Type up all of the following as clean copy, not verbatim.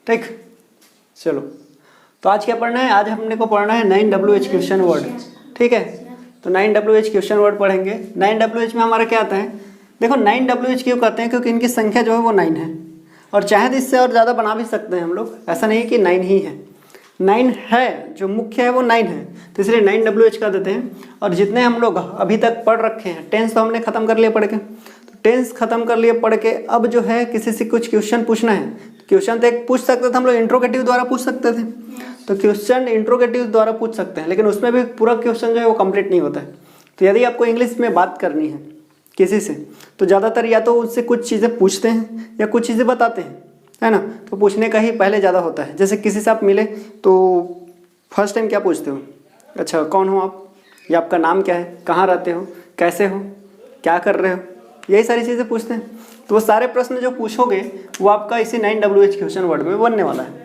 ठीक, चलो तो आज क्या पढ़ना है, आज हमने को पढ़ना है 9WH क्वेश्चन वर्ड। ठीक है, तो 9WH क्वेश्चन वर्ड पढ़ेंगे। 9WH में हमारा क्या आता है, देखो 9WH क्यों कहते हैं, क्योंकि इनकी संख्या जो है वो 9 है, और चाहे तो इससे और ज़्यादा बना भी सकते हैं हम लोग, ऐसा नहीं कि 9 ही है, 9 है, जो मुख्य है वो 9 है, तो इसलिए 9WH का देते हैं। और जितने हम लोग अभी तक पढ़ रखे हैं, टेंस तो हमने खत्म कर लिया पढ़ के, तो टेंस खत्म कर लिए पढ़ के, अब जो है किसी से कुछ क्वेश्चन पूछना है, क्वेश्चन तो एक पूछ सकते थे हम लोग, इंट्रोगेटिव द्वारा पूछ सकते थे, तो क्वेश्चन इंट्रोगेटिव द्वारा पूछ सकते हैं, लेकिन उसमें भी पूरा क्वेश्चन जो है वो कंप्लीट नहीं होता है। तो यदि आपको इंग्लिश में बात करनी है किसी से, तो ज़्यादातर या तो उससे कुछ चीज़ें पूछते हैं या कुछ चीज़ें बताते हैं, है ना, तो पूछने का ही पहले ज़्यादा होता है। जैसे किसी से आप मिले तो फर्स्ट टाइम क्या पूछते हो, अच्छा कौन हो आप, या आपका नाम क्या है, कहाँ रहते हो, कैसे हो, क्या कर रहे हो, यही सारी चीज़ें पूछते हैं। तो वो सारे प्रश्न जो पूछोगे वो आपका इसी 9WH क्वेश्चन वर्ड में बनने वाला है।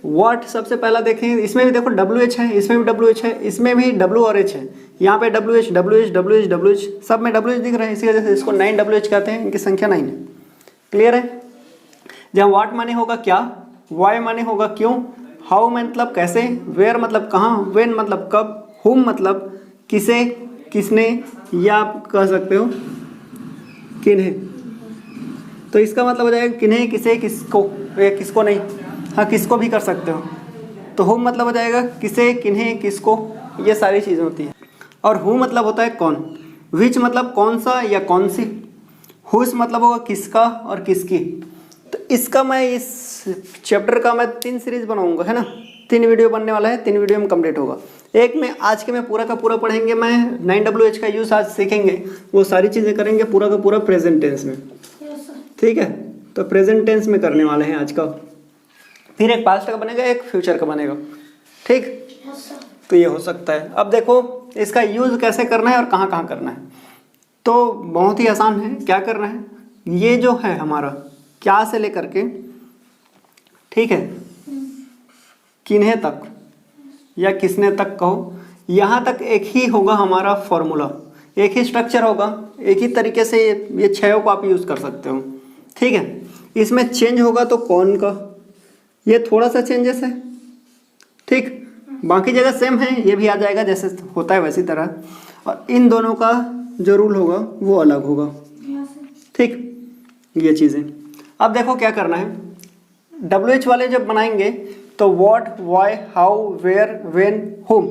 व्हाट सबसे पहला देखें, इसमें भी देखो WH है, इसमें भी WH है, इसमें भी W और H है, यहाँ पे WH WH WH WH सब में WH दिख रहा है, इसी वजह से इसको 9WH कहते हैं, इनकी संख्या 9 है। क्लियर है। जहाँ व्हाट माने होगा क्या, वाई माने होगा क्यों, हाउ मतलब कैसे, वेयर मतलब कहाँ, व्हेन मतलब कब, हुम मतलब किसे किसने, या आप कह सकते हो किन्हें, तो इसका मतलब हो जाएगा किन्हें किसे किसको, किसको नहीं, हाँ किसको भी कर सकते हो, तो हुम मतलब हो जाएगा किसे किन्हें किसको, ये सारी चीज़ें होती हैं। और हु मतलब होता है कौन, विच मतलब कौन सा या कौन सी, हुस मतलब होगा किसका और किसकी। तो इसका मैं इस चैप्टर का मैं 3 सीरीज बनाऊंगा, है ना, 3 वीडियो बनने वाला है, 3 वीडियो में कंप्लीट होगा। एक में आज के में पूरा का पूरा पढ़ेंगे, मैं 9WH का यूज़ आज सीखेंगे, वो सारी चीज़ें करेंगे पूरा का पूरा प्रेजेंट टेंस में। ठीक है, तो प्रेजेंट टेंस में करने वाले हैं आज का, फिर एक पास्ट का बनेगा, एक फ्यूचर का बनेगा। ठीक, तो ये हो सकता है। अब देखो इसका यूज़ कैसे करना है और कहाँ कहाँ करना है, तो बहुत ही आसान है। क्या करना है, ये जो है हमारा क्या से लेकर के, ठीक है, किन्हें तक या किसने तक कहो, यहाँ तक एक ही होगा हमारा फॉर्मूला, एक ही स्ट्रक्चर होगा, एक ही तरीके से ये 6 को आप यूज़ कर सकते हो। ठीक है, इसमें चेंज होगा तो कौन का, ये थोड़ा सा चेंजेस है, ठीक, बाकी जगह सेम है, ये भी आ जाएगा जैसे होता है वैसी तरह, और इन दोनों का जो रूल होगा वो अलग होगा। ठीक, ये चीज़ें। अब देखो क्या करना है, WH वाले जब बनाएंगे तो what, why, how, where, when, whom,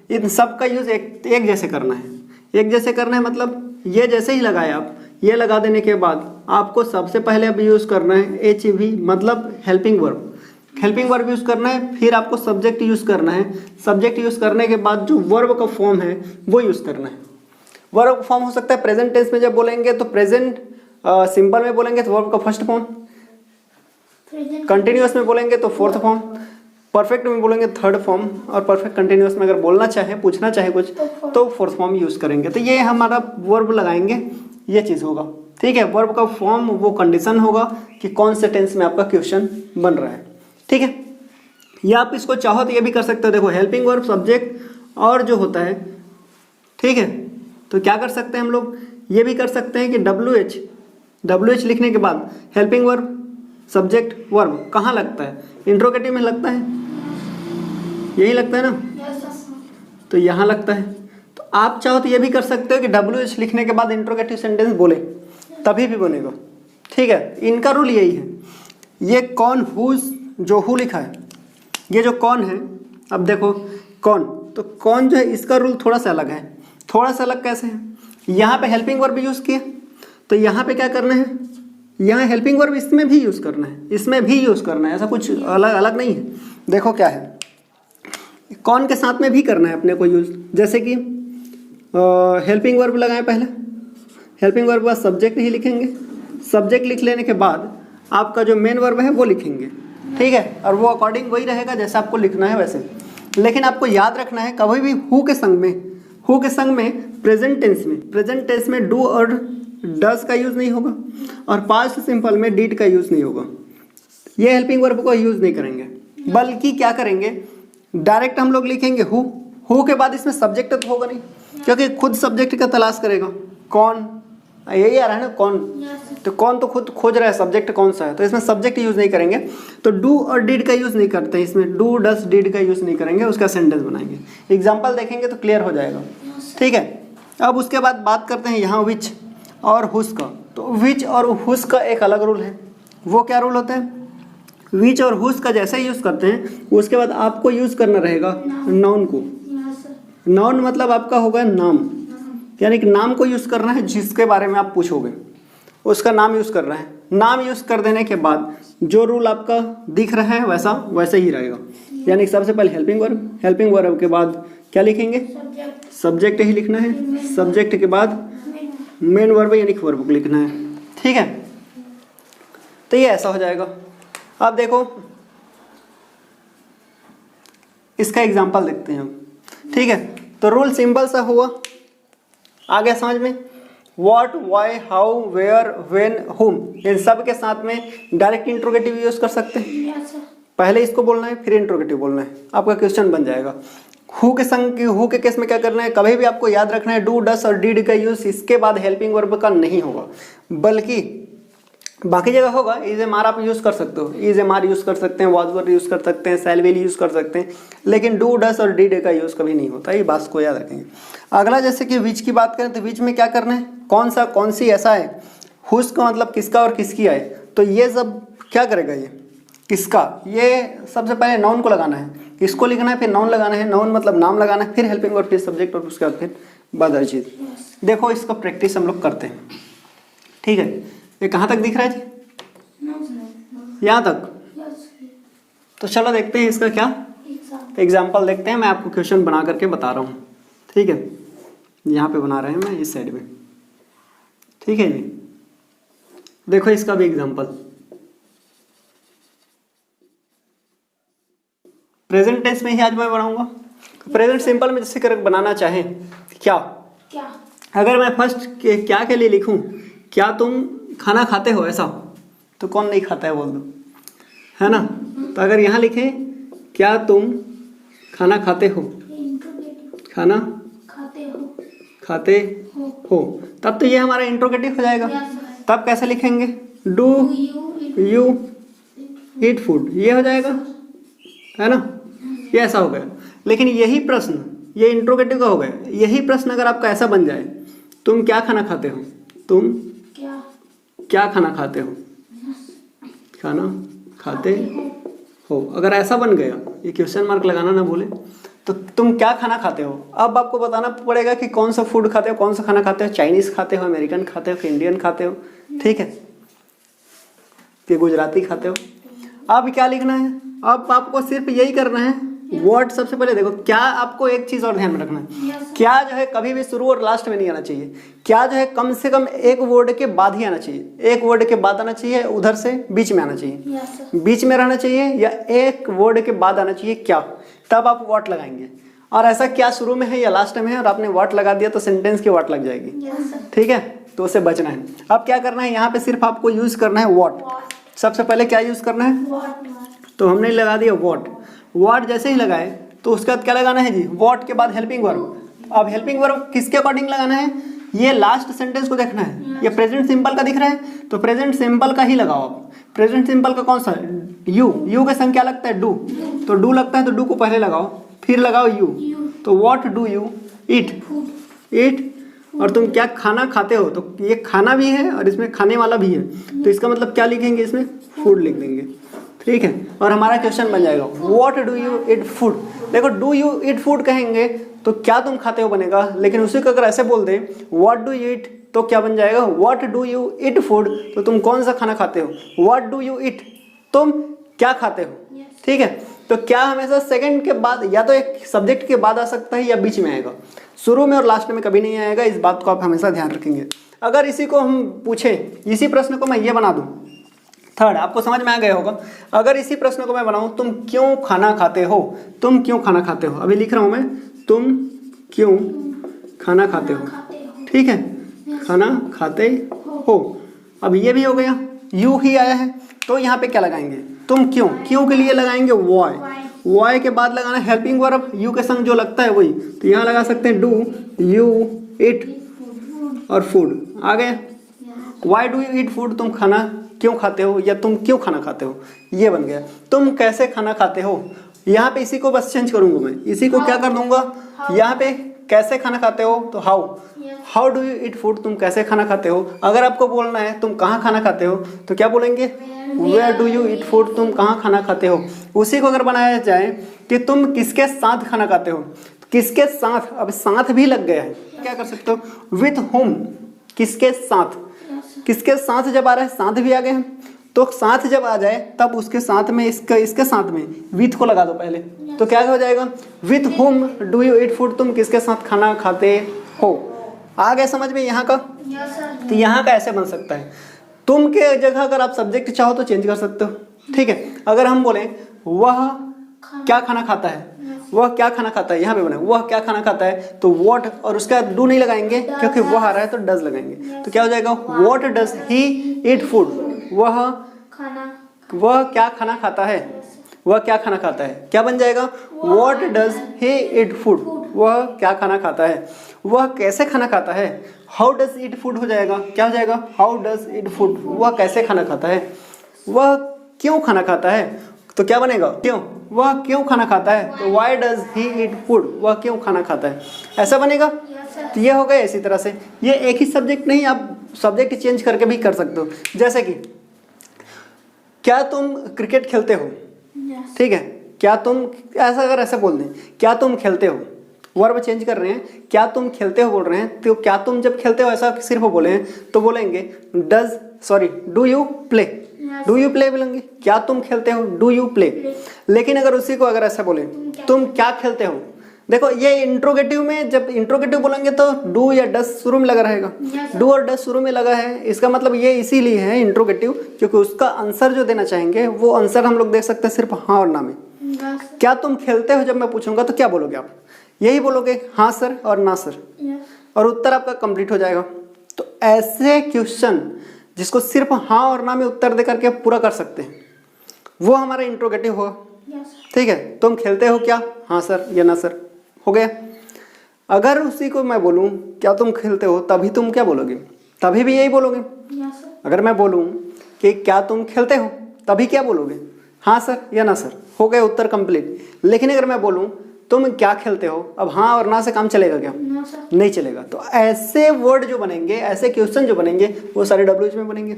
इन सब का यूज़ एक जैसे करना है। एक जैसे करना है मतलब ये जैसे ही लगाए आप, ये लगा देने के बाद आपको सबसे पहले अब यूज़ करना है HV मतलब helping verb, helping verb use करना है, फिर आपको सब्जेक्ट यूज़ करना है, सब्जेक्ट यूज़ करने के बाद जो वर्ब का फॉर्म है वो यूज़ करना है। वर्ब का फॉर्म हो सकता है प्रेजेंट टेंस में जब बोलेंगे तो प्रेजेंट, सिंपल में बोलेंगे तो वर्ब का फर्स्ट फॉर्म, कंटिन्यूअस में बोलेंगे तो फोर्थ फॉर्म, परफेक्ट में बोलेंगे थर्ड फॉर्म, और परफेक्ट कंटिन्यूअस में अगर बोलना चाहे पूछना चाहे कुछ तो फोर्थ फॉर्म यूज़ करेंगे। तो ये हमारा वर्ब लगाएंगे, ये चीज़ होगा। ठीक है, वर्ब का फॉर्म वो कंडीशन होगा कि कौन से टेंस में आपका क्वेश्चन बन रहा है। ठीक है, या आप इसको चाहो तो ये भी कर सकते हो, देखो हेल्पिंग वर्ब सब्जेक्ट और जो होता है, ठीक है, तो क्या कर सकते हैं हम लोग, ये भी कर सकते हैं कि WH लिखने के बाद हेल्पिंग वर्ब सब्जेक्ट वर्ब कहाँ लगता है, इंट्रोगेटिव में लगता है, यही लगता है ना, तो यहाँ लगता है। तो आप चाहो तो ये भी कर सकते हो कि WH लिखने के बाद इंट्रोगेटिव सेंटेंस बोले, तभी भी बनेगा। ठीक है, इनका रूल यही है। ये कौन, हुज, जो हु लिखा है, ये जो कौन है, अब देखो कौन, तो कौन जो है इसका रूल थोड़ा सा अलग है। थोड़ा सा अलग कैसे है, यहाँ पे हेल्पिंग वर्ब यूज़ किया, तो यहाँ पे क्या करना है, यहाँ हेल्पिंग वर्ब इसमें भी यूज़ करना है, इसमें भी यूज़ करना है, ऐसा कुछ अलग अलग नहीं है। देखो क्या है, कौन के साथ में भी करना है अपने को यूज़, जैसे कि हेल्पिंग वर्ब लगाएं पहले, हेल्पिंग वर्ब का सब्जेक्ट ही लिखेंगे, सब्जेक्ट लिख लेने के बाद आपका जो मेन वर्ब है वो लिखेंगे। ठीक है, और वो अकॉर्डिंग वही रहेगा जैसा आपको लिखना है वैसे, लेकिन आपको याद रखना है कभी भी हु के संग में प्रेजेंट टेंस में डू और डस का यूज़ नहीं होगा, और पास्ट सिंपल में डिड का यूज़ नहीं होगा। ये हेल्पिंग वर्ब को यूज़ नहीं करेंगे, बल्कि क्या करेंगे, डायरेक्ट हम लोग लिखेंगे हु के बाद इसमें सब्जेक्ट तो होगा नहीं, क्योंकि खुद सब्जेक्ट का तलाश करेगा, कौन, यही आ रहा है ना कौन, तो कौन तो खुद खोज रहा है सब्जेक्ट कौन सा है, तो इसमें सब्जेक्ट यूज़ नहीं करेंगे, तो डू और डिड का यूज़ नहीं करते इसमें, डू डस डिड का यूज़ नहीं करेंगे, उसका सेंटेंस बनाएंगे। एग्जाम्पल देखेंगे तो क्लियर हो जाएगा, ठीक है। अब उसके बाद बात करते हैं यहाँ विच और हुस का। तो विच और हुस का एक अलग रूल है। वो क्या रूल होता है, विच और हुस का जैसे यूज़ करते हैं उसके बाद आपको यूज़ करना रहेगा नाउन को। नाउन मतलब आपका होगा नाम, यानी कि नाम को यूज़ करना है, जिसके बारे में आप पूछोगे उसका नाम यूज़ कर रहे हैं। नाम यूज़ कर देने के बाद जो रूल आपका दिख रहा है वैसा वैसे ही रहेगा। यानी कि सबसे पहले हेल्पिंग वर्ब के बाद क्या लिखेंगे, सब्जेक्ट ही लिखना है, सब्जेक्ट के बाद मेन वर्ब यानी कि वर्ब को लिखना है, ठीक है। तो ये ऐसा हो जाएगा। अब देखो इसका एग्जाम्पल देखते हैं हम, ठीक है। तो रूल सिंपल सा हुआ, आगे समझ में। What, why, how, where, when, whom, इन सब के साथ में डायरेक्ट इंट्रोगेटिव यूज कर सकते हैं। पहले इसको बोलना है फिर इंट्रोगेटिव बोलना है, आपका क्वेश्चन बन जाएगा। हु के संग, हु के केस में क्या करना है, कभी भी आपको याद रखना है डू डस और डिड का यूज इसके बाद हेल्पिंग वर्ब का नहीं होगा, बल्कि बाकी जगह होगा। इज एम आर आप यूज़ कर सकते हो, इज एम आर यूज़ कर सकते हैं, वाज वर यूज़ कर सकते हैं, शैल विल यूज़ कर सकते हैं, लेकिन डू डस और डिड का यूज़ कभी नहीं होता, ये बात को याद रखेंगे। अगला जैसे कि विच की बात करें तो विच में क्या करना है, कौन सी ऐसा है, हुस का मतलब किसका और किसकी है, तो ये सब क्या करेगा, ये किसका, ये सबसे पहले नाउन को लगाना है, किसको लिखना है, फिर नाउन लगाना है, नाउन मतलब नाम लगाना है, फिर हेल्पिंग वर्ब, फिर सब्जेक्ट और उसके बाद फिर बादर चीज़। देखो इसका प्रैक्टिस हम लोग करते हैं, ठीक है। ये कहाँ तक दिख रहा है जी, यहाँ तक। तो चलो देखते हैं इसका क्या एग्जाम्पल देखते हैं। मैं आपको क्वेश्चन बना करके बता रहा हूँ, ठीक है। यहाँ पे बना रहे हैं मैं इस साइड में, ठीक है जी। देखो इसका भी एग्जाम्पल, प्रेजेंट टेंस में ही आज मैं बनाऊंगा। प्रेजेंट सिंपल में जैसे कर बनाना चाहें क्या, अगर मैं फर्स्ट क्या के लिए लिखूं, क्या तुम खाना खाते हो, ऐसा तो कौन नहीं खाता है बोल दो, है ना। तो अगर यहाँ लिखें क्या तुम खाना खाते हो, खाना खाते हो, तब तो ये हमारा इंट्रोगेटिव हो जाएगा। तब कैसे लिखेंगे, डू यू ईट फूड, ये हो जाएगा, है ना, ये ऐसा हो गया। लेकिन यही प्रश्न, ये इंट्रोगेटिव का हो गया, यही प्रश्न अगर आपका ऐसा बन जाए, तुम क्या खाना खाते हो, तुम क्या खाना खाते हो, खाना खाते हो, अगर ऐसा बन गया, ये क्वेश्चन मार्क लगाना ना भूले, तो तुम क्या खाना खाते हो। अब आपको बताना पड़ेगा कि कौन सा फूड खाते हो, कौन सा खाना खाते हो, चाइनीज खाते हो, अमेरिकन खाते हो, इंडियन खाते हो, ठीक है, कि गुजराती खाते हो। अब क्या लिखना है, अब आपको सिर्फ यही करना है, वर्ड सबसे पहले देखो। क्या आपको एक चीज और ध्यान में रखना है, क्या जो है कभी भी शुरू और लास्ट में नहीं आना चाहिए। क्या जो है कम से कम एक वर्ड के बाद ही आना चाहिए, एक वर्ड के बाद आना चाहिए, उधर से बीच में आना चाहिए, बीच में रहना चाहिए, या एक वर्ड के बाद आना चाहिए क्या, तब आप व्हाट लगाएंगे। और ऐसा क्या शुरू में है या लास्ट में है और आपने व्हाट लगा दिया तो सेंटेंस की व्हाट लग जाएगी, ठीक है, तो उससे बचना है। अब क्या करना है, यहाँ पे सिर्फ आपको यूज करना है व्हाट। सबसे पहले क्या यूज करना है, तो हमने लगा दिया व्हाट। व्हाट जैसे ही लगाए तो उसके बाद क्या लगाना है जी, व्हाट के बाद हेल्पिंग वर्ब। अब हेल्पिंग वर्ब किसके अकॉर्डिंग लगाना है, ये लास्ट सेंटेंस को देखना है। ये प्रेजेंट सिंपल का दिख रहा है तो प्रेजेंट सिंपल का ही लगाओ आप। प्रेजेंट सिंपल का कौन सा, यू के संग क्या लगता है, डू, तो डू लगता है तो डू को पहले लगाओ, फिर लगाओ यू, तो व्हाट डू यू ईट, और तुम क्या खाना खाते हो, तो ये खाना भी है और इसमें खाने वाला भी है, तो इसका मतलब क्या लिखेंगे, इसमें फूड लिख देंगे, ठीक है। और हमारा क्वेश्चन बन जाएगा, what do you eat food. देखो डू यू ईट फूड कहेंगे तो क्या तुम खाते हो बनेगा, लेकिन उसी को अगर ऐसे बोल दे व्हाट डू यू ईट तो क्या बन जाएगा, what do you eat food, तो तुम कौन सा खाना खाते हो, व्हाट डू यू ईट, तुम क्या खाते हो, ठीक है। तो क्या हमेशा सेकंड के बाद या तो एक सब्जेक्ट के बाद आ सकता है या बीच में आएगा, शुरू में और लास्ट में कभी नहीं आएगा। इस बात को आप हमेशा ध्यान रखेंगे। अगर इसी को हम पूछे, इसी प्रश्न को मैं ये बना दूं, थर्ड, आपको समझ में आ गया होगा। अगर इसी प्रश्न को मैं बनाऊं, तुम क्यों खाना खाते हो, तुम क्यों खाना खाते हो, अभी लिख रहा हूं मैं, तुम क्यों खाना खाते हो, ठीक है, खाना खाते हो। अब ये भी हो गया, यू ही आया है तो यहाँ पे क्या लगाएंगे, तुम क्यों, क्यों के लिए लगाएंगे वाई, वाई के बाद लगाना हेल्पिंग वर्ब, यू के संग जो लगता है वही, तो यहाँ लगा सकते हैं डू यू इट और फूड, आ गए। Why do you eat food, तुम खाना क्यों खाते हो या तुम क्यों खाना खाते हो, ये बन गया। तुम कैसे खाना खाते हो, यहाँ पे इसी को बस चेंज करूंगा मैं, इसी को क्या कर दूंगा, यहाँ पे कैसे खाना खाते हो तो how do you eat food, तुम कैसे खाना खाते हो। अगर आपको बोलना है तुम कहाँ खाना खाते हो तो क्या बोलेंगे, where do you eat food, तुम कहाँ खाना खाते हो। उसी को अगर बनाया जाए कि तुम किसके साथ खाना खाते हो, किसके साथ, अब साथ भी लग गया है, क्या कर सकते हो, विथ होम, किसके साथ, किसके साथ जब आ रहा है साथ भी आ गए हैं, तो साथ जब आ जाए तब उसके साथ में इसके साथ में विथ को लगा दो पहले, तो क्या हो जाएगा, with home do you eat food, तुम किसके साथ खाना खाते हो। आ गया समझ में यहाँ का, तो यहाँ का ऐसे बन सकता है। तुम के जगह अगर आप सब्जेक्ट चाहो तो चेंज कर सकते हो, ठीक है। अगर हम बोले वह क्या खाना खाता है, वह क्या खाना खाता है, यहाँ पे बने वह क्या खाना खाता है, तो व्हाट और उसका डू नहीं लगाएंगे क्योंकि वह आ रहा है तो डज लगाएंगे, तो क्या हो जाएगा, what does he eat food, वह क्या खाना खाता है, वह क्या खाना खाता है, क्या बन जाएगा, what does he eat food, वह क्या खाना खाता है। वह कैसे खाना खाता है, हाउ डज ईट फूड हो जाएगा, क्या हो जाएगा, हाउ डज ईट फूड, वह कैसे खाना खाता है। वह क्यों खाना खाता है, तो क्या बनेगा, क्यों, वह क्यों खाना खाता है, तो why does he eat food, वह क्यों खाना खाता है, ऐसा बनेगा। तो ये हो गया। इसी तरह से ये एक ही सब्जेक्ट नहीं, आप सब्जेक्ट चेंज करके भी कर सकते हो। जैसे कि क्या तुम क्रिकेट खेलते हो, ठीक है, क्या तुम, ऐसा अगर ऐसा बोल दें क्या तुम खेलते हो, वर्ब चेंज कर रहे हैं, क्या तुम खेलते हो बोल रहे हैं, तो क्या तुम जब खेलते हो ऐसा सिर्फ बोले हैं तो बोलेंगे do you play, do you play बोलेंगे, क्या तुम खेलते हो, डू यू प्ले। लेकिन अगर उसी को अगर ऐसा बोले तुम क्या खेलते हो, देखो ये इंट्रोगेटिव में जब इंट्रोगेटिव बोलेंगे तो डू या डस शुरू में लगा रहेगा, डू और डस शुरू में लगा है, इसका मतलब ये इसीलिए है इंट्रोगेटिव क्योंकि उसका आंसर जो देना चाहेंगे वो आंसर हम लोग देख सकते हैं सिर्फ हाँ और ना में। क्या तुम खेलते हो जब मैं पूछूंगा तो क्या बोलोगे आप, यही बोलोगे हाँ सर और ना सर, और उत्तर आपका कंप्लीट हो जाएगा। तो ऐसे क्वेश्चन जिसको सिर्फ हाँ और ना में उत्तर दे करके पूरा कर सकते हैं वो हमारा इंट्रोगेटिव होगा, ठीक है। तुम खेलते हो क्या, हाँ सर या ना सर, हो गया। अगर उसी को मैं बोलूं क्या तुम खेलते हो, तभी तुम क्या बोलोगे, तभी भी यही बोलोगे। अगर मैं बोलूं कि क्या तुम खेलते हो, तभी क्या बोलोगे, हाँ सर या ना सर, हो गया उत्तर कंप्लीट। लेकिन अगर मैं बोलूं तुम क्या खेलते हो, अब हाँ और ना से काम चलेगा क्या, नहीं चलेगा। तो ऐसे वर्ड जो बनेंगे, ऐसे क्वेश्चन जो बनेंगे वो सारे WH में बनेंगे,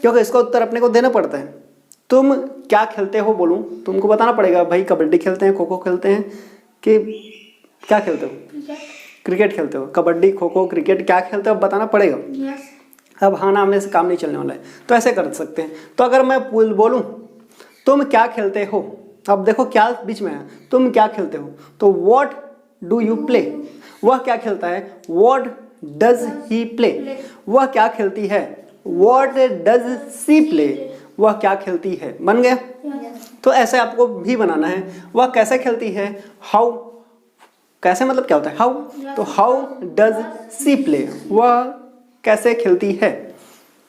क्योंकि इसका उत्तर अपने को देना पड़ता है। तुम क्या खेलते हो बोलूं, तुमको बताना पड़ेगा भाई कबड्डी खेलते हैं, खो खो खेलते हैं, कि क्या खेलते हो, क्रिकेट खेलते हो, कबड्डी खो खो क्रिकेट क्या खेलते हो बताना पड़ेगा। अब हाँ नाम से काम नहीं चलने वाला है, तो ऐसे कर सकते हैं। तो अगर मैं बोलूं तुम क्या खेलते हो, अब देखो क्या बीच में है, तुम क्या खेलते हो, तो व्हाट डू यू प्ले, वह क्या खेलता है, व्हाट डज ही प्ले, वह क्या खेलती है, व्हाट डज सी प्ले, वह क्या खेलती है, बन गया। तो ऐसे आपको भी बनाना है। वह कैसे खेलती है, हाउ, कैसे मतलब क्या होता है, हाउ, तो हाउ डज सी प्ले, वह कैसे खेलती है।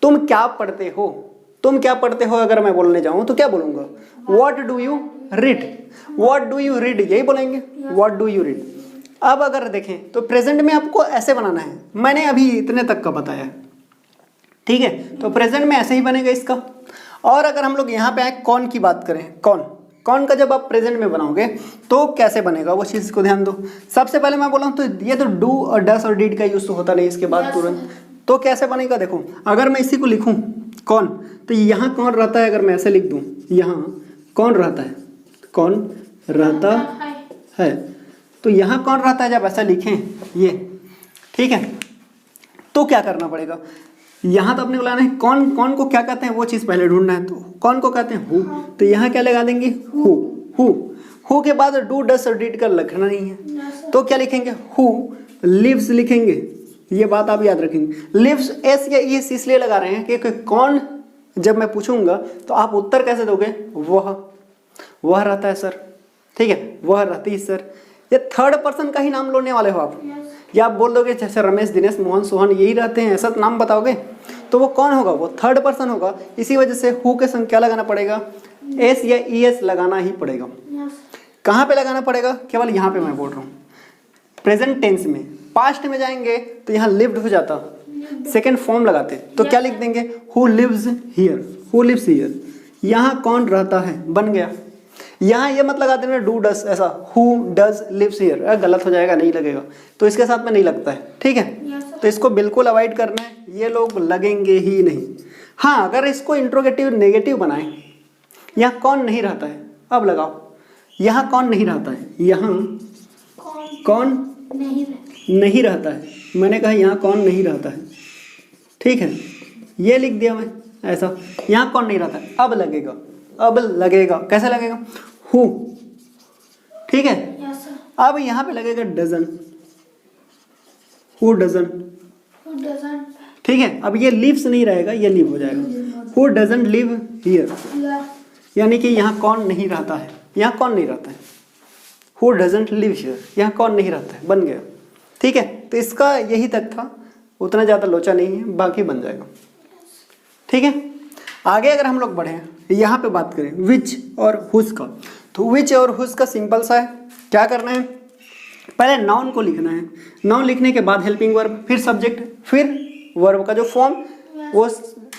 तुम क्या पढ़ते हो, तुम क्या पढ़ते हो अगर मैं बोलने जाऊं तो क्या बोलूंगा, what do you read, what do you read, यही बोलेंगे व्हाट डू यू रीड। अब अगर देखें तो प्रेजेंट में आपको ऐसे बनाना है, मैंने अभी इतने तक का बताया है, ठीक है। तो प्रेजेंट में ऐसे ही बनेगा इसका। और अगर हम लोग यहाँ पे आए कौन की बात करें, कौन का जब आप प्रेजेंट में बनाओगे तो कैसे बनेगा वो चीज़ को ध्यान दो। सबसे पहले मैं बोला हूँ तो ये तो डू और डस और डिड का यूज तो होता नहीं इसके बाद तुरंत, तो कैसे बनेगा देखो। अगर मैं इसी को लिखूं कौन, तो यहाँ कौन रहता है, अगर मैं ऐसे लिख दूं यहाँ कौन रहता है, कौन रहता है, तो यहाँ कौन रहता है जब ऐसा लिखें ये, ठीक है। तो क्या करना पड़ेगा, यहाँ तो अपने को लाना है कौन को क्या कहते हैं वो चीज़ पहले ढूंढना है। तो कौन को कहते हैं हु, तो यहाँ क्या लगा देंगे हु के बाद डू डस और डिड का लिखना नहीं है, तो क्या लिखेंगे हु लिव्स लिखेंगे। ये बात आप याद रखेंगे। लिव्स एस या ईस इसलिए लगा रहे हैं कि कौन जब मैं पूछूंगा तो आप उत्तर कैसे दोगे, वह रहता है सर, ठीक है, वह रहती है सर। ये थर्ड पर्सन का ही नाम लेने वाले हो आप, या आप बोल दोगे जैसे रमेश दिनेश मोहन सोहन यही रहते हैं ऐसा नाम बताओगे तो वो कौन होगा, वो थर्ड पर्सन होगा। इसी वजह से हु के संग क्या लगाना पड़ेगा, एस या ईएस लगाना ही पड़ेगा। कहाँ पे लगाना पड़ेगा, केवल यहाँ पे मैं बोल रहा हूँ। प्रेजेंट टेंस में, पास्ट में जाएंगे तो यहाँ लिव्ड हो जाता, सेकेंड फॉर्म लगाते तो क्या लिख देंगे, who lives here, who lives here, यहाँ कौन रहता है, बन गया। यहाँ ये मत लगा देना डू डस, ऐसा हु डज लिव्स हियर, गलत हो जाएगा, नहीं लगेगा, तो इसके साथ में नहीं लगता है, ठीक है। तो इसको बिल्कुल अवॉइड करना है, ये लोग लगेंगे ही नहीं। हाँ, अगर इसको इंट्रोगेटिव नेगेटिव बनाएं, यहाँ कौन नहीं रहता है, अब लगाओ, यहाँ कौन नहीं रहता है, यहाँ कौन नहीं रहता है, मैंने कहा यहाँ कौन नहीं रहता है, ठीक है, ये लिख दिया मैं ऐसा, यहाँ कौन नहीं रहता है, अब लगेगा, अब लगेगा, कैसे लगेगा, हु, ठीक है। अब यहाँ पे लगेगा डजन, हु डजन, ठीक है। अब ये लिव्स नहीं रहेगा, ये लिव हो जाएगा, हु डजंट लिव हियर, यानी कि यहाँ कौन नहीं रहता है, यहाँ कौन नहीं रहता है, हु डजंट लिव हियर, यहाँ कौन नहीं रहता है, बन गया, ठीक है। तो इसका यही तक था, उतना ज़्यादा लोचा नहीं है, बाकी बन जाएगा, ठीक है। आगे अगर हम लोग बढ़े, यहाँ पे बात करें विच और हुज का, तो विच और हुज का सिंपल सा है, क्या करना है, पहले नाउन को लिखना है, नाउन लिखने के बाद हेल्पिंग वर्ब, फिर सब्जेक्ट, फिर वर्ब का जो फॉर्म, वो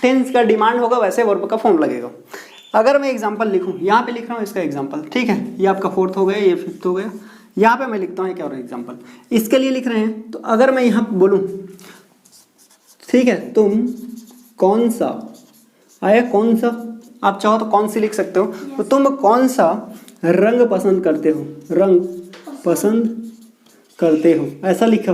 टेंस का डिमांड होगा वैसे वर्ब का फॉर्म लगेगा। अगर मैं एग्जांपल लिखूं, यहाँ पे लिख रहा हूँ इसका एग्जांपल, ठीक है, ये आपका फोर्थ हो गया, ये फिफ्थ हो गया, यहाँ पे मैं लिखता हूँ क्या और एग्जांपल, इसके लिए लिख रहे हैं। तो अगर मैं यहाँ बोलूँ, ठीक है, तुम कौन सा, आया कौन सा, आप चाहो तो कौन सी लिख सकते हो, तो तुम कौन सा रंग पसंद करते हो, रंग पसंद करते हो, ऐसा लिखो,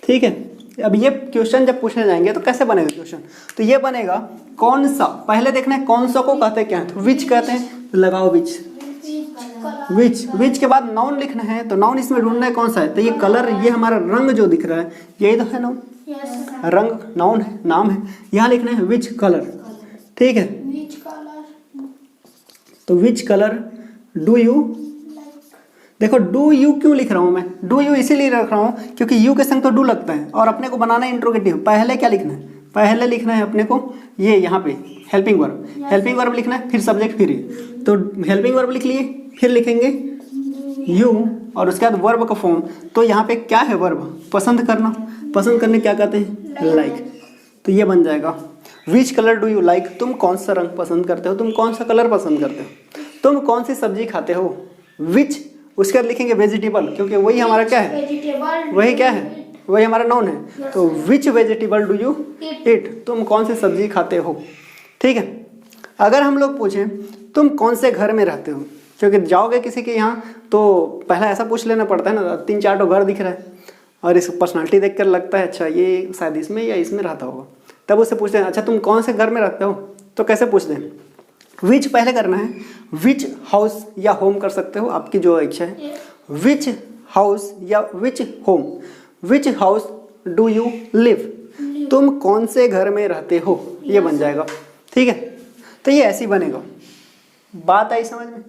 ठीक है। अब ये क्वेश्चन जब पूछने जाएंगे तो कैसे बनेगा क्वेश्चन, तो ये बनेगा कौन सा, पहले देखना है कौन सा को कहते हैं क्या है, तो विच कहते हैं, तो लगाओ विच, विच, विच के बाद नाउन लिखना है, तो नाउन इसमें ढूंढना है कौन सा है, तो ये कलर, ये हमारा रंग जो दिख रहा है, यही तो है नाउन, रंग नाउन है, नाम है, यहाँ लिखना है विच कलर, ठीक है। तो विच कलर डू यू, देखो डू यू क्यों लिख रहा हूँ मैं, डू यू इसीलिए रख रहा हूँ क्योंकि यू के संग तो डू लगता है, और अपने को बनाना है इंट्रोगेटिव, पहले क्या लिखना है, पहले लिखना है अपने को ये यहाँ पे हेल्पिंग वर्ब, हेल्पिंग वर्ब लिखना है, फिर सब्जेक्ट, फिर ये, तो हेल्पिंग वर्ब लिख लिए, फिर लिखेंगे यू, और उसके बाद वर्ब का फॉर्म, तो यहाँ पे क्या है वर्ब, पसंद करना, पसंद करने क्या कहते हैं, लाइक, तो ये बन जाएगा which colour do you like, तुम कौन सा रंग पसंद करते हो, तुम कौन सा कलर पसंद करते हो, तुम कौन सी सब्जी खाते हो, विच, उसके बाद लिखेंगे वेजिटेबल, क्योंकि वही हमारा क्या है, वही क्या है, वही हमारा नाउन है, तो विच वेजिटेबल डू यू ईट, तुम कौन सी सब्जी खाते हो, ठीक है। अगर हम लोग पूछें तुम कौन से घर में रहते हो, क्योंकि जाओगे किसी के यहाँ तो पहले ऐसा पूछ लेना पड़ता है ना, 3-4 घर दिख रहा है और इस पर्सनालिटी देख कर लगता है अच्छा ये शायद इसमें या इसमें रहता होगा, तब उससे पूछते हैं अच्छा तुम कौन से घर में रहते हो, तो कैसे पूछते हैं, विच पहले करना है, विच हाउस या होम कर सकते हो, आपकी जो इच्छा है, विच हाउस या which home, which house do you live, तुम कौन से घर में रहते हो, ये बन जाएगा, ठीक है। तो ये ऐसे ही बनेगा, बात आई समझ में।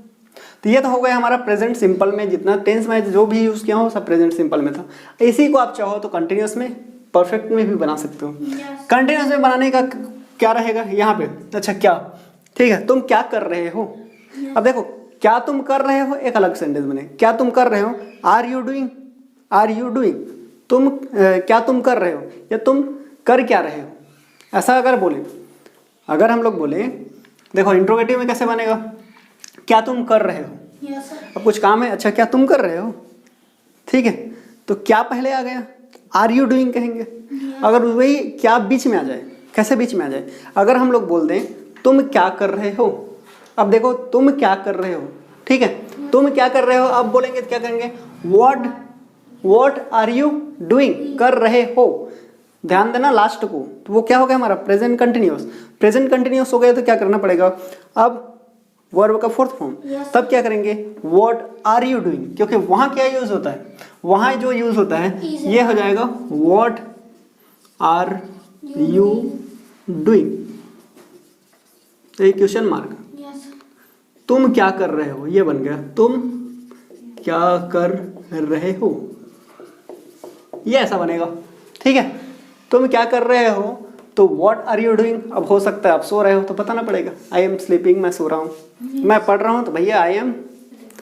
तो ये तो हो गया हमारा प्रेजेंट सिंपल में, जितना टेंस में जो भी यूज़ किया हो सब प्रेजेंट सिंपल में था। इसी को आप चाहो तो कंटिन्यूस में, परफेक्ट में भी बना सकते हो। कंटिन्यूस में बनाने का क्या रहेगा यहाँ पे, अच्छा क्या, ठीक है, तुम क्या कर रहे हो। अब देखो क्या तुम कर रहे हो एक अलग सेंटेंस बने, क्या तुम कर रहे हो, are you doing, are you doing, तुम क्या तुम कर रहे हो या तुम कर क्या रहे हो, ऐसा अगर बोले, अगर हम लोग बोले, देखो इंट्रोगेटिव में कैसे बनेगा, क्या तुम कर रहे हो, अब कुछ काम है, अच्छा क्या तुम कर रहे हो, ठीक है, तो क्या पहले आ गया, आर यू डूइंग कहेंगे। अगर वही क्या बीच में आ जाए, कैसे बीच में आ जाए, अगर हम लोग बोल दें तुम क्या कर रहे हो, अब देखो तुम क्या कर रहे हो, ठीक है, तुम क्या कर रहे हो, अब बोलेंगे क्या करेंगे, व्हाट आर यू डूइंग, कर रहे हो, ध्यान देना लास्ट को, तो वो क्या हो गया हमारा प्रेजेंट कंटिन्यूअस, प्रेजेंट कंटिन्यूअस हो गया तो क्या करना पड़ेगा, अब वर्ब का फोर्थ फॉर्म, तब क्या करेंगे, व्हाट आर यू डूइंग, क्योंकि वहां क्या यूज होता है, वहां जो यूज होता है ये हो जाएगा व्हाट आर यू डूइंग, तो ये क्वेश्चन मार्क, तुम क्या कर रहे हो, ये बन गया तुम क्या कर रहे हो, ये ऐसा बनेगा, ठीक है, तुम क्या कर रहे हो, तो व्हाट आर यू डूइंग, अब हो सकता है आप सो रहे हो तो बताना पड़ेगा, आई एम स्लीपिंग, मैं सो रहा हूँ, मैं पढ़ रहा हूँ तो भैया आई एम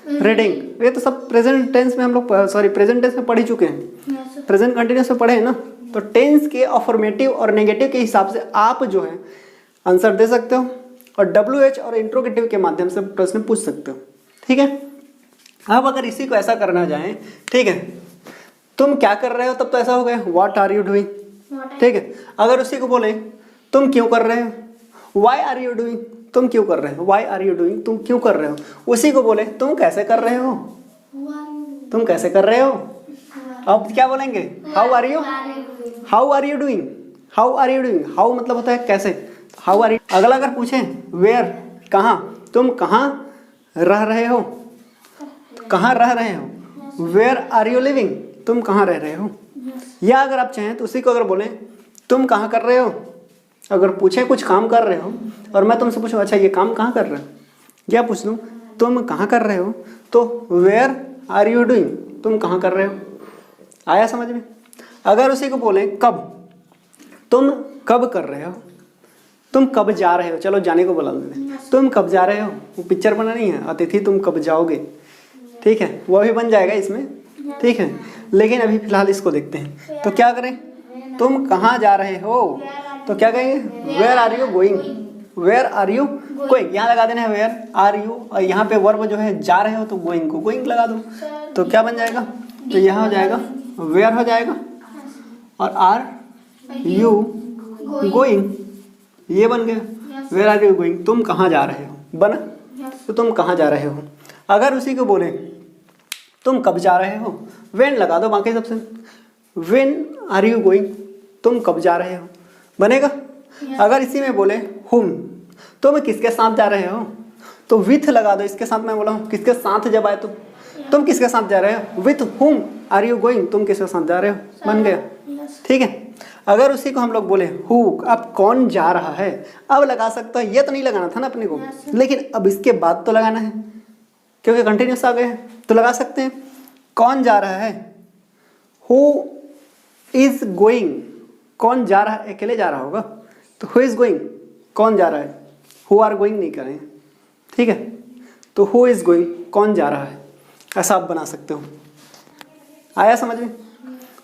रीडिंग, ये तो सब प्रेजेंट टेंस में हम लोग, सॉरी प्रेजेंट टेंस में पढ़ ही चुके हैं, प्रेजेंट कंटिन्यूस में पढ़े हैं ना, तो टेंस के अफर्मेटिव और नेगेटिव के हिसाब से आप जो है आंसर दे सकते हो और WH और इंट्रोगेटिव के माध्यम से प्रश्न पूछ सकते हो। ठीक है, अब अगर इसी को ऐसा करना जाए, ठीक है, तुम क्या कर रहे हो, तब तो ऐसा हो गया व्हाट आर यू डूइंग। ठीक है, अगर उसी को बोले तुम क्यों कर रहे हो, व्हाई आर यू डूइंग, तुम क्यों कर रहे हो, व्हाई आर यू डूइंग, तुम क्यों कर रहे हो। उसी को बोले तुम कैसे कर रहे हो, तुम कैसे कर रहे हो, अब क्या बोलेंगे how are you, how are you doing, how are you doing, how मतलब होता है कैसे, हाउ आर यू। अगला अगर पूछें वेयर, कहाँ, तुम कहाँ रह रहे हो, कहाँ रह रहे हो, वेयर आर यू लिविंग, तुम कहाँ रह रहे हो। या अगर आप चाहें तो उसी को अगर बोलें तुम कहाँ कर रहे हो, अगर पूछें कुछ काम कर रहे हो और मैं तुमसे पूछूं अच्छा ये काम कहाँ कर रहे हो, या पूछ लूँ तुम कहाँ कर रहे हो, तो वेयर आर यू डूइंग, तुम कहाँ कर रहे हो। आया समझ में। अगर उसी को बोलें कब, तुम कब कर रहे हो, तुम कब जा रहे हो, चलो जाने को बोला मैंने, तुम कब जा रहे हो, वो पिक्चर बना नहीं है अतिथि तुम कब जाओगे, ठीक है, वो भी बन जाएगा इसमें। ठीक है, लेकिन अभी फिलहाल इसको देखते हैं। तो क्या करें, तुम कहाँ जा रहे हो, तो क्या कहेंगे where are you going, where are you going, यहाँ लगा देना है वेयर आर यू, और यहाँ पे वर्ब जो है जा रहे हो तो गोइंग को गोइंग लगा दो, तो क्या बन जाएगा, तो यहाँ हो जाएगा वेयर हो जाएगा और आर यू गोइंग, ये बन गया वेयर आर यू गोइंग, तुम कहाँ जा रहे हो बना, तो तुम कहाँ जा रहे हो। अगर उसी को बोले तुम कब जा रहे हो, वेन लगा दो बाकी सबसे, वेन आर यू गोइंग, तुम कब जा रहे हो बनेगा। अगर इसी में बोले हुम, तुम किसके साथ जा रहे हो, तो विथ लगा दो, इसके साथ मैं बोला हूँ किसके साथ जब आए तो तुम किसके साथ जा रहे हो, with whom are you going, तुम किसके साथ जा रहे हो, बन गया। ठीक है, अगर उसी को हम लोग बोले हु, अब कौन जा रहा है, अब लगा सकता है, ये तो नहीं लगाना था ना अपने को, लेकिन अब इसके बाद तो लगाना है क्योंकि कंटिन्यूस आ गए हैं, तो लगा सकते हैं कौन जा रहा है, हु इज गोइंग, कौन जा रहा है, अकेले जा रहा होगा तो हु इज गोइंग, कौन जा रहा है, हु आर गोइंग नहीं करें। ठीक है, तो हु इज गोइंग, कौन जा रहा है, ऐसा आप बना सकते हो। आया समझ में।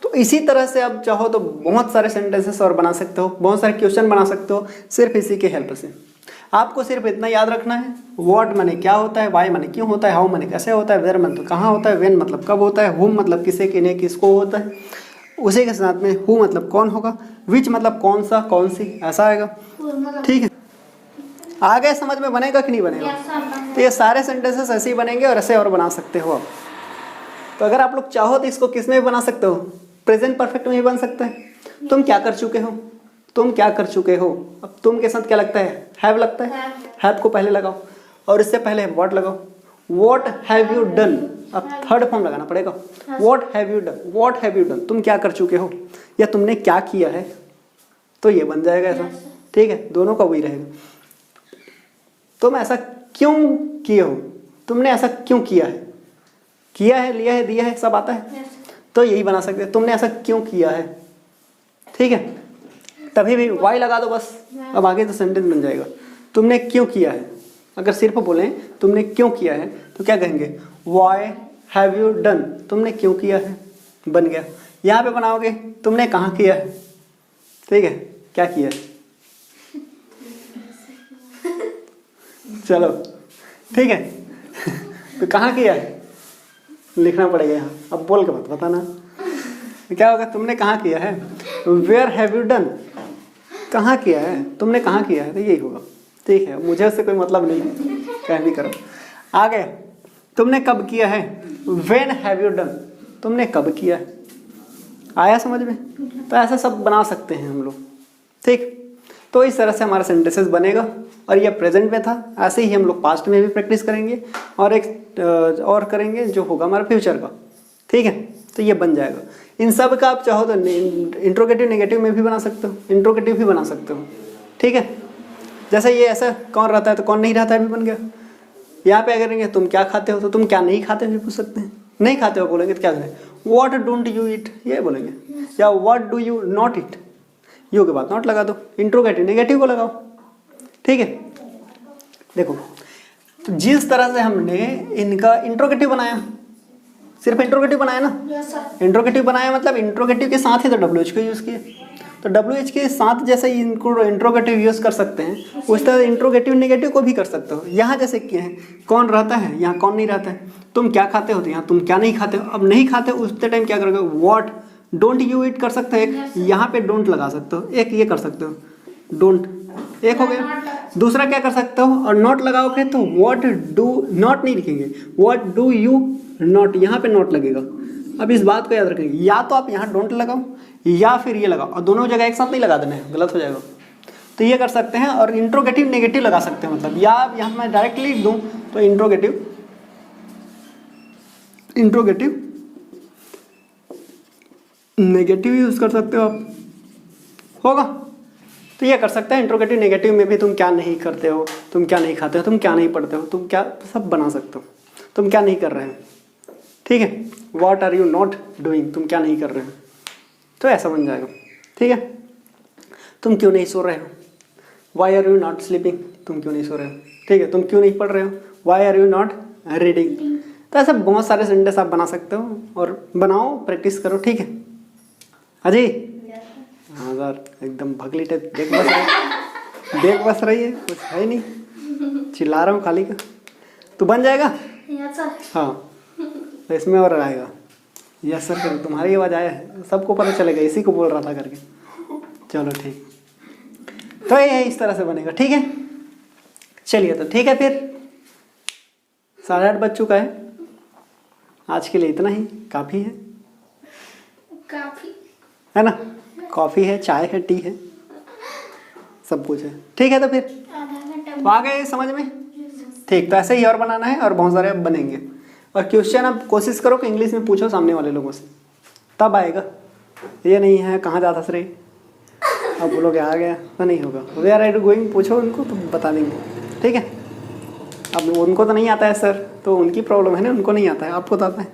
तो इसी तरह से आप चाहो तो बहुत सारे सेंटेंसेस और बना सकते हो, बहुत सारे क्वेश्चन बना सकते हो सिर्फ इसी के हेल्प से। आपको सिर्फ इतना याद रखना है, व्हाट माने क्या होता है, वाई माने क्यों होता है, हाउ माने कैसे होता है, वेयर मतलब कहाँ होता है, वेन मतलब कब होता है, हुम मतलब किसे किन्हें किसको होता है, उसी के साथ में हु मतलब कौन होगा, विच मतलब कौन सा कौन सी, ऐसा आएगा। ठीक है, आगे समझ में बनेगा कि नहीं बनेगा। तो ये सारे सेंटेंसेस ऐसे ही बनेंगे और ऐसे और बना सकते हो आप। तो अगर आप लोग चाहो तो इसको किस में भी बना सकते हो, प्रेजेंट परफेक्ट में भी बन सकता है। तुम क्या कर चुके हो, तुम क्या कर चुके हो, अब तुम के साथ क्या लगता है, हैव लगता है, हैव को पहले लगाओ और इससे पहले व्हाट लगाओ, व्हाट हैव यू डन, अब थर्ड फॉर्म लगाना पड़ेगा, what have you done, what have you done, तुम क्या कर चुके हो या तुमने क्या किया है, तो ये बन जाएगा ऐसा। ठीक है, दोनों का वही रहेगा, तुम ऐसा क्यों किए हो, तुमने ऐसा क्यों किया है, किया है, लिया है, दिया है, सब आता है, तो यही बना सकते हैं, तुमने ऐसा क्यों किया है। ठीक है, तभी भी वाई लगा दो बस, अब आगे तो सेंटेंस बन जाएगा, तुमने क्यों किया है। अगर सिर्फ बोलें तुमने क्यों किया है तो क्या कहेंगे, वाई हैव यू डन, तुमने क्यों किया है, बन गया। यहाँ पे बनाओगे तुमने कहाँ किया है, ठीक है, क्या किया है, चलो ठीक है तो कहाँ किया है लिखना पड़ेगा यहाँ, अब बोल के मत बताना। क्या होगा, तुमने कहाँ किया है, वेयर हैव यू डन, कहाँ किया है, तुमने कहाँ किया है, तो यही होगा। ठीक है, मुझे उससे कोई मतलब नहीं, कह भी करो। आगे तुमने कब किया है, व्हेन हैव यू डन, तुमने कब किया है। आया समझ में। तो ऐसा सब बना सकते हैं हम लोग। ठीक, तो इस तरह से हमारा सेंटेंसेस बनेगा और ये प्रेजेंट में था, ऐसे ही हम लोग पास्ट में भी प्रैक्टिस करेंगे और एक और करेंगे जो होगा हमारा फ्यूचर का। ठीक है, तो ये बन जाएगा। इन सब का आप चाहो तो इंट्रोगेटिव नेगेटिव में भी बना सकते हो, इंट्रोगेटिव भी बना सकते हो। ठीक है, जैसे ये ऐसा कौन रहता है तो कौन नहीं रहता है भी बन गया। यहाँ पे अगर करेंगे तुम क्या खाते हो तो तुम क्या नहीं खाते भी पूछ सकते हैं। नहीं खाते हो बोलेंगे तो क्या करें, व्हाट डोंट यू ईट, ये बोलेंगे, या what do you not eat, you के बाद नॉट लगा दो, इंट्रोगेटिव नेगेटिव को लगाओ। ठीक है, देखो तो जिस तरह से हमने इनका इंट्रोगेटिव बनाया, सिर्फ इंट्रोगेटिव बनाया ना, इंट्रोगेटिव बनाया मतलब इंट्रोगेटिव के साथ ही तो डब्ल्यू एच को यूज़ किया। तो डब्ल्यू एच के साथ जैसे इनको इंट्रोगेटिव यूज़ कर सकते हैं उस तरह इंट्रोगेटिव नेगेटिव को भी कर सकते हो। यहाँ जैसे किए हैं कौन रहता है, यहाँ कौन नहीं रहता है, तुम क्या खाते हो, तो यहाँ तुम क्या नहीं खाते हो। अब नहीं खाते उतने टाइम क्या करोगे, व्हाट डोंट यू ईट कर सकते हो, एक यहाँ पे डोंट लगा सकते हो, एक ये कर सकते हो डोंट, एक हो गया। दूसरा क्या कर सकते हो, और नॉट लगाओगे तो व्हाट डू नॉट नहीं लिखेंगे, व्हाट डू यू नॉट, यहाँ पे नॉट लगेगा। अब इस बात को याद रखेंगे, या तो आप यहाँ डोंट लगाओ या फिर ये लगाओ, और दोनों जगह एक साथ नहीं लगा देना है, गलत हो जाएगा। तो ये कर सकते हैं, और इंट्रोगेटिव नेगेटिव लगा सकते हैं, मतलब या यहाँ मैं डायरेक्टली लिख दूँ तो इंट्रोगेटिव नेगेटिव यूज़ कर सकते हो आप, होगा। तो ये कर सकते हैं, इंट्रोगेटिव नेगेटिव में भी तुम क्या नहीं करते हो, तुम क्या नहीं खाते हो, तुम क्या नहीं पढ़ते हो, तुम क्या, सब बना सकते हो, तुम क्या नहीं कर रहे हो, ठीक है। What are you not doing, तुम क्या नहीं कर रहे हो, तो ऐसा बन जाएगा, ठीक है। तुम क्यों नहीं सो रहे हो, why are you not sleeping, तुम क्यों नहीं सो रहे हो, ठीक है। तुम क्यों नहीं पढ़ रहे हो, why are you not reading. तो ऐसे बहुत सारे सेंटेंस आप बना सकते हो, और बनाओ, प्रैक्टिस करो, ठीक है। अजय, हाँ सर, एकदम भगली टाइप देख बस रही है, कुछ है नहीं, चिल्ला रहा हूँ खाली का। तू बन जाएगा, हाँ, तो इसमें और आएगा यस सर कर, तुम्हारी आवाज़ आया है, सबको पता चलेगा इसी को बोल रहा था करके। चलो ठीक, तो ये इस तरह से बनेगा, ठीक है। चलिए तो ठीक है, फिर 8:30 बज चुका है, आज के लिए इतना ही काफ़ी है, है ना। कॉफ़ी है, चाय है, टी है, सब कुछ है, ठीक है। तो फिर तो आ गए समझ में, ठीक। तो ऐसे ही और बनाना है, और बहुत सारे अब बनेंगे। और क्वेश्चन अब कोशिश करो कि इंग्लिश में पूछो सामने वाले लोगों से, तब आएगा। ये नहीं है कहाँ जाता श्री, अब बोलोगे आ गया, तो नहीं होगा। वेयर आर यू गोइंग पूछो उनको, तो बता देंगे, ठीक है। अब उनको तो नहीं आता है सर, तो उनकी प्रॉब्लम है ना, उनको नहीं आता है, आपको तो आता है।